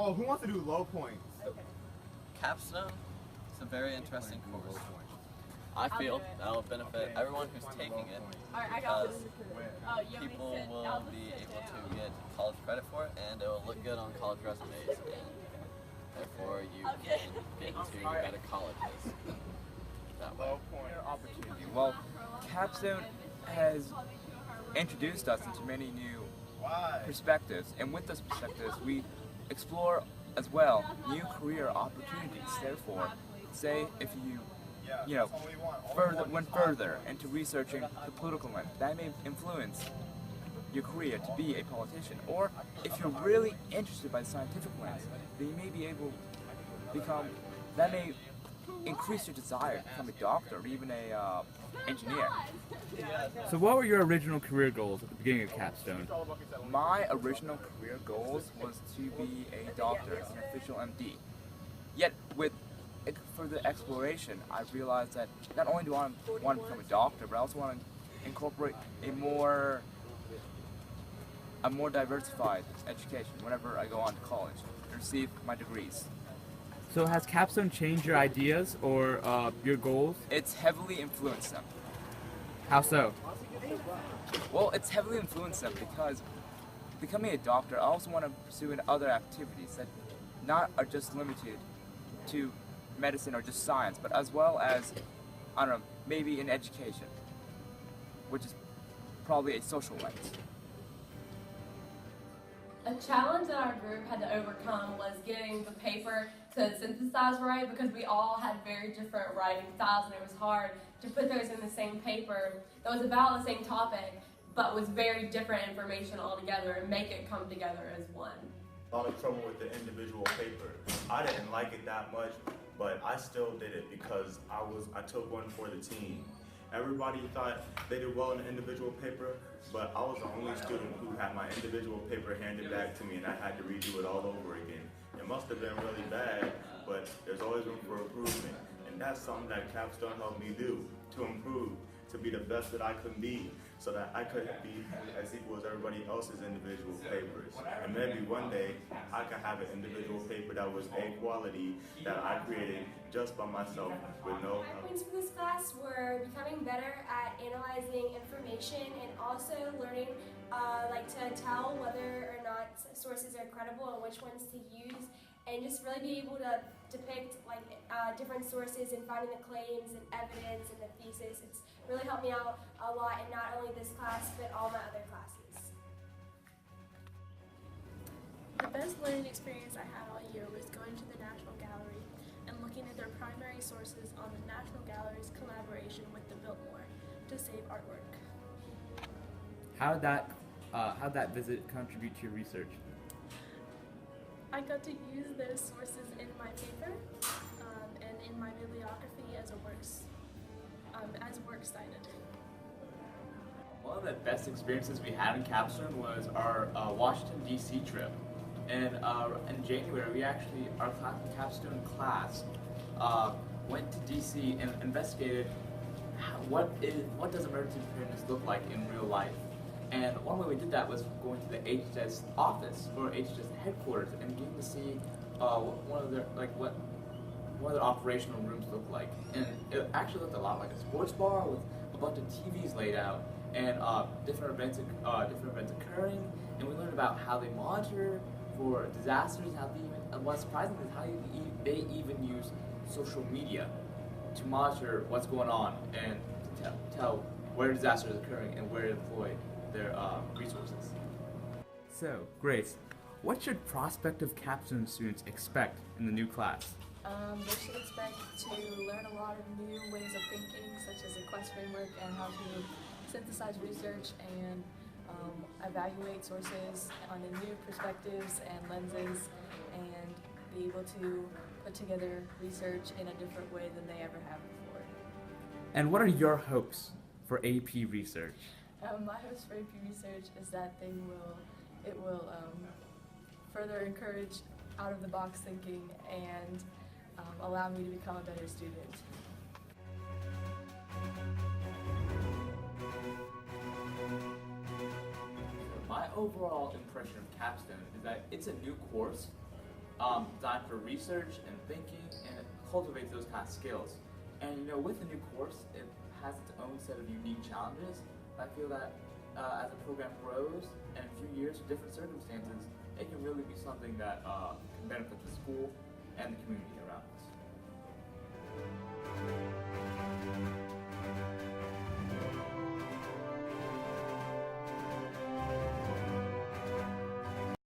Oh, who wants to do low points? Capstone is a very interesting course. I feel that'll benefit everyone who's taking it because people will be able to get college credit for it and it will look good on college resumes and therefore you can get into better colleges that way. Well, Capstone has introduced us into many new perspectives, and with those perspectives, we explore as well new career opportunities. Therefore, say if you went further into researching the political lens, that may influence your career to be a politician. Or if you're really interested by the scientific lens, then you may be able to become, that may increase your desire to become a doctor or even a engineer. So what were your original career goals at the beginning of Capstone? My original career goals was to be a doctor, an official MD. Yet with further exploration, I realized that not only do I want to become a doctor, but I also want to incorporate a more diversified education whenever I go on to college and receive my degrees. So has Capstone changed your ideas or your goals? It's heavily influenced them. How so? Well, it's heavily influenced them because becoming a doctor, I also want to pursue in other activities that are just limited to medicine or just science, but as well as, I don't know, maybe in education, which is probably a social lens. A challenge that our group had to overcome was getting the paper to synthesize right because we all had very different writing styles and it was hard to put those in the same paper that was about the same topic but was very different information altogether and make it come together as one. A lot of trouble with the individual paper. I didn't like it that much, but I still did it because I took one for the team. Everybody thought they did well in the individual paper, but I was the only student who had my individual paper handed back to me and I had to redo it all over again. It must have been really bad, but there's always room for improvement. And that's something that Capstone helped me do, to improve, to be the best that I could be, so that I could be as equal as everybody else's individual papers. And maybe one day I could have an individual paper that was A quality that I created just by myself with no help. Points for this class were becoming better at analyzing information and also learning to tell whether or not sources are credible and which ones to use, and just really be able to depict different sources and finding the claims and evidence and the thesis. It's really helped me out a lot in not only this class but all my other classes. The best learning experience I had all year was going to the National Gallery and looking at their primary sources on the National Gallery's collaboration with the Biltmore to save artwork. How did that visit contribute to your research? I got to use those sources in my paper and in my bibliography as works cited. One of the best experiences we had in Capstone was our Washington, D.C. trip. And in January, our Capstone class went to D.C. and investigated what does American preparedness look like in real life. And one way we did that was going to the HHS office or HHS headquarters and getting to see what their operational rooms look like. And it actually looked a lot like a sports bar with a bunch of TVs laid out and different events occurring. And we learned about how they monitor for disasters, and what's surprising is how they even use social media to monitor what's going on and to tell where disasters are occurring and where to deploy their resources. So, Grace, what should prospective Capstone students expect in the new class? They should expect to learn a lot of new ways of thinking, such as the Quest framework and how to synthesize research and evaluate sources on the new perspectives and lenses, and be able to put together research in a different way than they ever have before. And what are your hopes for AP research? My hopes for AP research is that it will further encourage out-of-the-box thinking and allow me to become a better student. My overall impression of Capstone is that it's a new course, designed for research and thinking, and it cultivates those kind of skills. And you know, with the new course, it has its own set of unique challenges. I feel that as the program grows, and in a few years, with different circumstances, it can really be something that can benefit the school and the community around us.